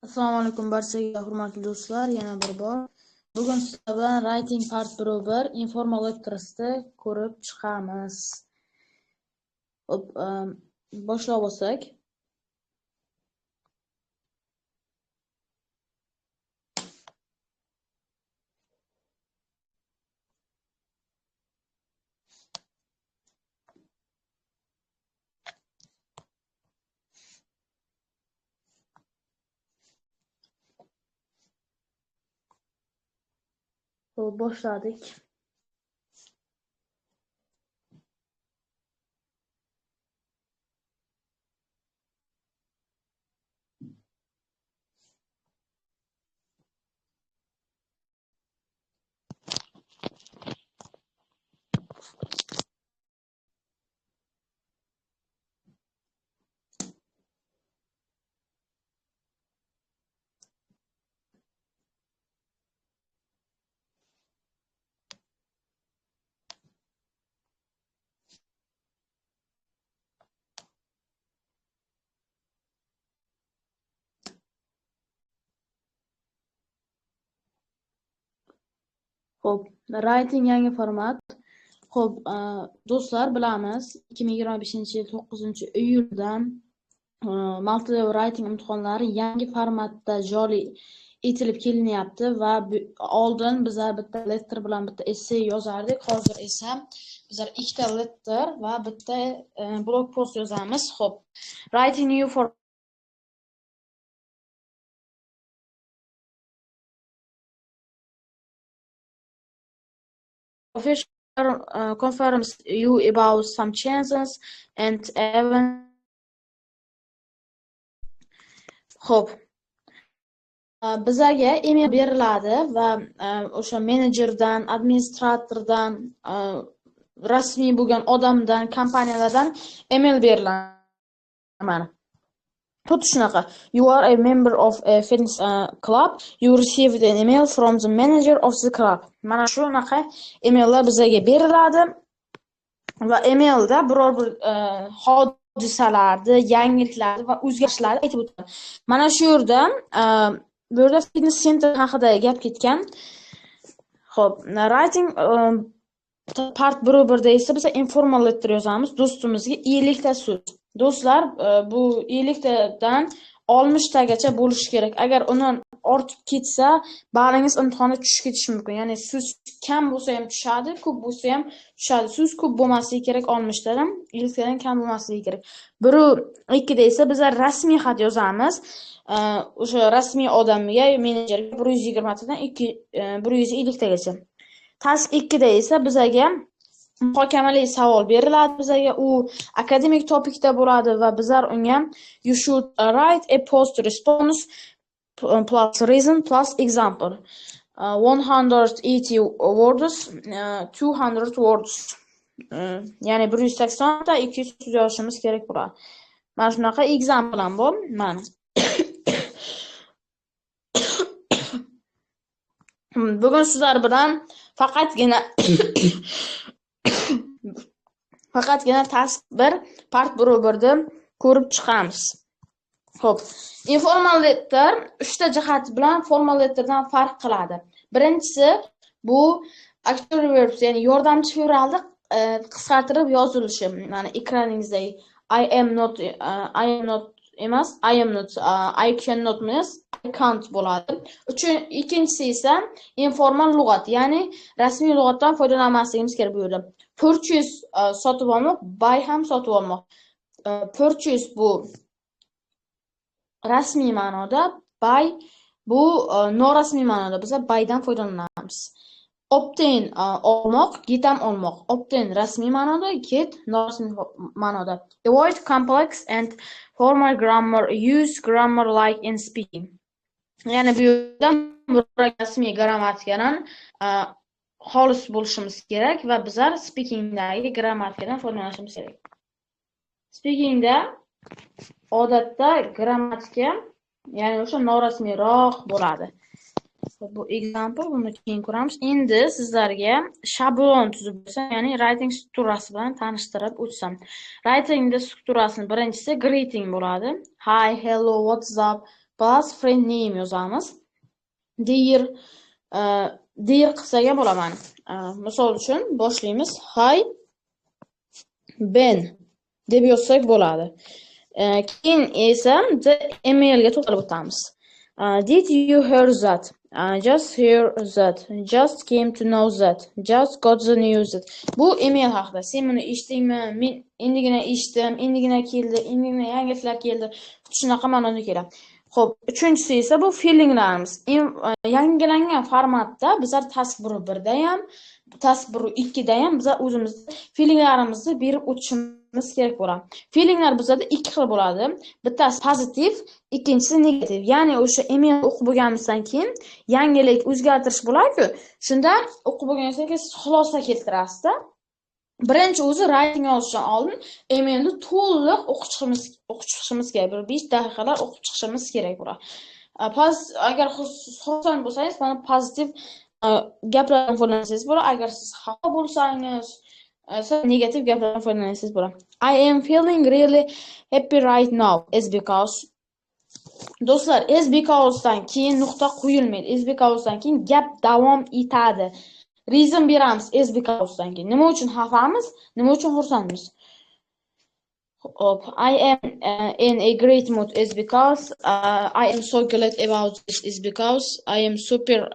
Assalomu alaykum barchaga hurmatli do'stlar, yana bir bor. Bugun sizlar bilan Writing Part 1 Informal Lectures'ni ko'rib chiqamiz. Hop, boshlab olsak. Hop, boshladik. Hop, Writing yangi format. Hop, do'stlar, bilamiz, 2025-yil 9-iyuldan Malta Writing imtihonlari yangi formatda joriy etilib kelinyapti va oldin bizlar bitta letter bilan bitta essay yozardik. Hozir esa bizlar ikkita letter va bitta blog post yozamiz. Hop, Writing new for official confirms you about some chances and even. Hop, bizlarga email beriladi va o'sha menejerdan, administratordan, rasmiy bo'lgan odamdan, kompaniyalardan email beriladi. Mana xuddi shunaqa. You are a member of a fitness club. You received an email from the manager of the club. Mana shunaqa emaillar bizlarga beriladi va emailda biror bir hodisalarni, yangiliklarni va o'zgarishlarni aytib o'tadi. Mana shu yerda bu yerda fitness center haqida gap ketgan. Xo'p, writing part 1 esa biz informal letter yozamiz. Do'stimizga 50 ta so'z. Do'stlar, bu 50 tadan 60 tagacha bo'lishi kerak. Agar undan ortib ketsa, balingiz imtihonga tushib ketishi mumkin. Ya'ni so'z kam bo'lsa ham tushadi, ko'p bo'lsa ham tushadi. So'z ko'p bo'lmasligi kerak 60 tadan, 50 tadan kam bo'lmasligi kerak. 1-2 da esa biz rasmiy xat yozamiz. O'sha rasmiy odamga, menejerga 120 tadan 150 tagacha. Task 2 da esa bizga muhokamali savol beriladi. Bizga u akademik topikda bo'ladi va bizlar unga you should write a post response plus reason plus example. 180 words, 200 words. Ya'ni 180 ta 200 so'z yozishimiz kerak bo'ladi. Mana shunaqa example ham bor. Mana. Bugun sizlar bilan faqatgina task 1 part 1 ni ko'rib chiqamiz. Xo'p, informal letter 3 ta jihat bilan formal letterdan farq qiladi. Birinchisi bu auxiliary verbs, ya'ni yordamchi fe'ralni qisqartirib yozilishi. Mana ekraningizdagi I am not emas, I am not, I cannot emas, I can't bo'ladi. Ikkinchisi esa informal lug'at, ya'ni rasmiy lug'atdan foydalanmasligimiz kerak bu yerda. Purchase sotib olmoq, buy ham sotib olmoq. Purchase bu rasmiy ma'noda, buy bu norasmiy ma'noda. Biz buydan foydalanamiz. Obtain olmoq, get ham olmoq. Obtain rasmiy ma'noda, get norasmiy ma'noda. Avoid complex and formal grammar. Use grammar like in speaking. Ya'ni bu yerda rasmiy grammatikadan xolis bo'lishimiz kerak va bizlar speakingdagi grammatikadan foydalanishimiz kerak. Speakingda odatda grammatika, ya'ni o'sha norasmiyroq bo'ladi. Bu example, buni keyin ko'ramiz. Endi sizlarga shablon tuzib o'tsam, ya'ni writing strukturasi bilan tanishtirib o'tsam. Writingda strukturasini birinchisi greeting bo'ladi. Hi, hello, what's up, plus friend name yozamiz. Dear dear qilsak ham bo'laman. Misol uchun boshlaymiz. Hi Ben deb yozsak bo'ladi. Keyin esa the emailga to'xtalib o'tamiz. Did you hear that? Just hear that. Just came to know that. Just got the news that. Bu email haqida. Sen buni eshitdingmi? Men endigina eshitdim, endigina keldi, endigina yangiliklar keldi. Shunaqa ma'noda keladi. Xo'p, uchinchisi esa bu feelinglarimiz. Yangilangan formatda bizlar task 1da ham, task 2da ham biz o'zimizni feelinglarimizni berib o'tishimiz kerak bo'ladi. Feelinglar bizda ikki xil bo'ladi. Bittasi pozitiv, ikkinchisi negativ. Ya'ni o'sha email o'qib bo'lganimizdan keyin yangilik o'zgartirish bo'ladi-ku, shunda o'qib bo'lganingizdan keyin xulosa keltirasiz-da. Birinchi o'zi writing yozishdan oldin emailni to'liq o'qib chiqishimiz kerak. Bir 5 daqiqalar o'qib chiqishimiz kerak bo'ladi. Agar xursand bo'lsangiz, mana pozitiv gaplardan foydalansangiz bo'ladi. Agar siz xafa bo'lsangiz, negativ gaplardan foydalansangiz bo'ladi. I am feeling really happy right now is because do'stlar, is because dan keyin nuqta qo'yilmaydi. Is because dan keyin gap davom etadi. Reason beramiz is because dan keyin. Nima uchun xafamiz? Nima uchun xursandmiz? I am in a great mood is because I am so glad about this is because I am super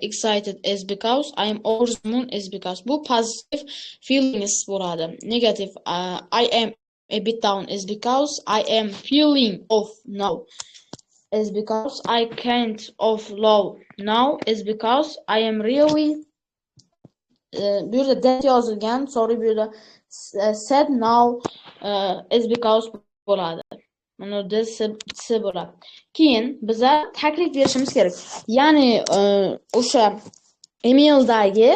excited is because I am over the moon is because. Bu positive feelings bo'ladi. Negative I am a bit down is because I am feeling off now is because I can't of low now is because I am really bu yerda that yozilgan, sorry, bu yerda said now is because bo'ladi. Mana this bo'ladi. Keyin biza taklif berishimiz kerak. Ya'ni o'sha emaildagi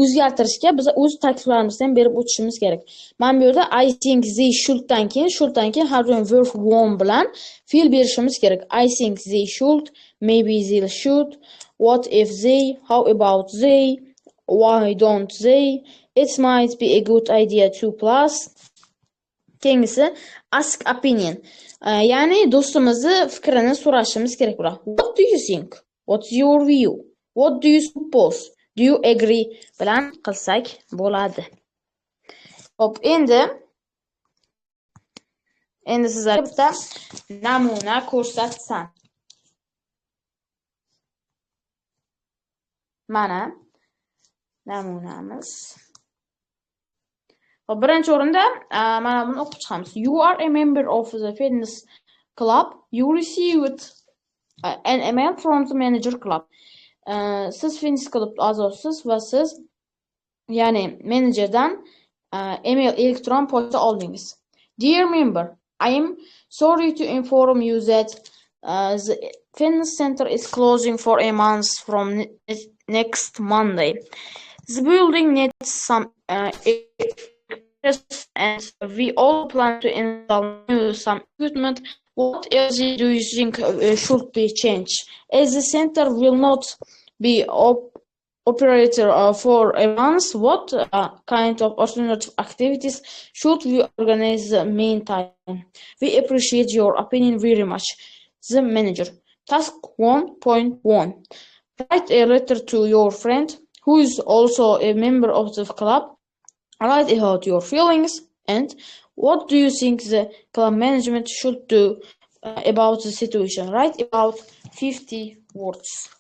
o'zgartirishga biz o'z takliflarimizni berib o'tishimiz kerak. Mana bu yerda I think they should dan keyin har doim verb one bilan fe'l berishimiz kerak. I think they should, maybe they should, what if they, how about they, why don't they, it might be a good idea to plus. Keyingisi ask opinion. Ya'ni do'stimizni fikrini so'rashimiz kerak bo'ladi. What do you think? What's your view? What do you suppose? Do you agree bilan qilsak bo'ladi. Hop, endi sizlarga bitta namuna ko'rsatsam. Mana namunamiz. Hop, birinchi o'rinda mana buni o'qib chiqamiz. You are a member of the fitness club. You received an email from the manager club. Siz fitness klub a'zosiz va siz ya'ni menejerdan email elektron pochta oldingiz. Dear member, I am sorry to inform you that the fitness center is closing for a month from next Monday. The building needs some and we all plan to install some equipment. What else do you think should be changed? As the center will not be operator for a month, what kind of alternative activities should we organize in the meantime? We appreciate your opinion very much. The manager. Task 1.1. Write a letter to your friend who is also a member of the club. Write about your feelings and what do you think the club management should do about the situation. Write about 50 words.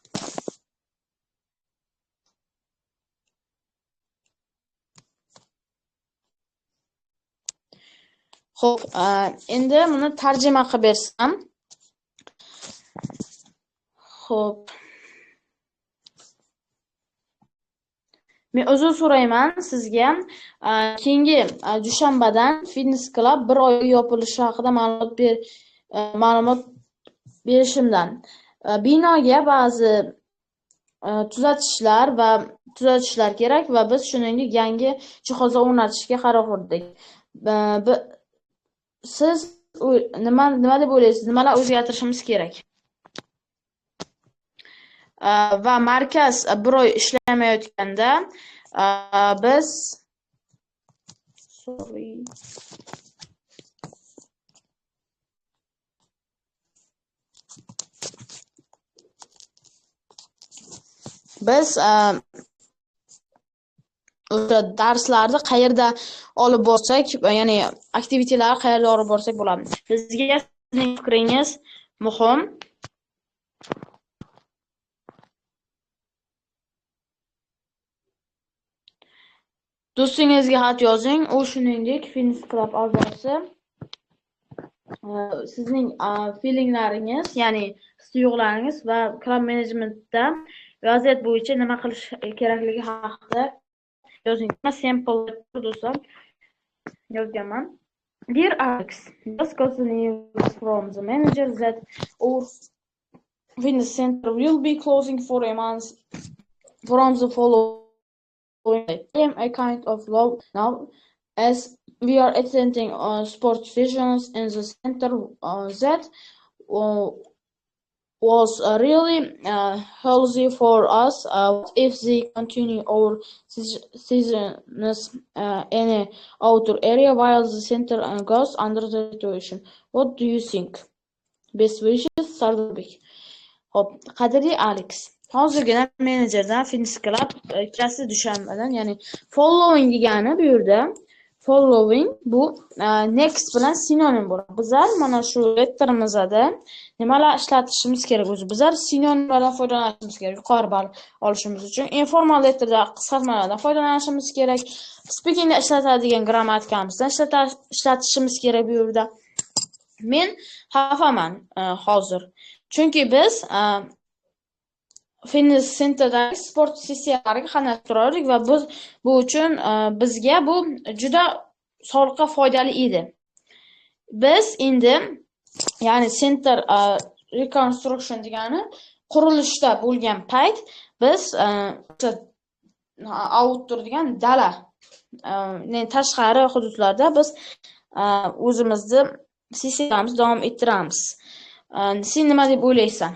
Xo'p, endi buni tarjima qilib bersam. Xo'p. Men uzr so'rayman sizga. Keyingi dushanbadan fitness club 1 oy yopilishi haqida ma'lumot berishimdan. Binoga ba'zi tuzatishlar kerak va biz shuningdek yangi jihozlar o'rnatishga qaror qildik. Siz nima deb o'ylaysiz? Nimalar o'zgartirishimiz kerak? Va markaz 1 oy ishlamayotganda biz biz o'sha darslarni qayerda olib borsak, ya'ni aktivitelarni qayerda olib borsak bo'ladi. Bizga sizning fikringiz muhim. Do'stingizga xat yozing. U shuningdek Fitness Club a'zosi. Sizning feelinglaringiz, ya'ni his-tuyg'ularingiz va klub menejmentda vaziyat bo'yicha nima qilish kerakligi haqida yozing. Sample do'stlar yozganman. Dear Alex, just got the news from the manager that our fitness center will be closing for a month from the following day. I am a kind of low now as we are attending sports sessions in the center that was really healthy for us. What if they continue our seasons in an outdoor area while the center goes under the situation? What do you think? Best wishes, Sardarbek. Hop, qadrli Alex. Hozirgina menejerdan Fitness Club ikkasi dushanbadan, ya'ni following degani bu yerda following bu next bilan sinonim bo'ladi. Bizlar mana shu letterimizda nimalar ishlatishimiz kerak o'zi? Bizlar sinonimlardan foydalanishimiz kerak yuqori ball olishimiz uchun. Informal letterda qisqartmalardan foydalanishimiz kerak. Speakingda ishlatadigan grammatikamizni ishlatishimiz kerak bu yerda. Men xafaman hozir. Chunki biz fitness centerdagi sport sessiyalariga qatnashib turardik va biz bu uchun bizga bu juda sog'liqqa foydali edi. Biz endi ya'ni center reconstruction degani qurilishda bo'lgan payt biz outdoor degan dala tashqari hududlarda biz o'zimizni sessiyalarimizni davom ettiramiz. Sen nima deb o'ylaysan?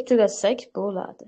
Tugatsak bo'ladi.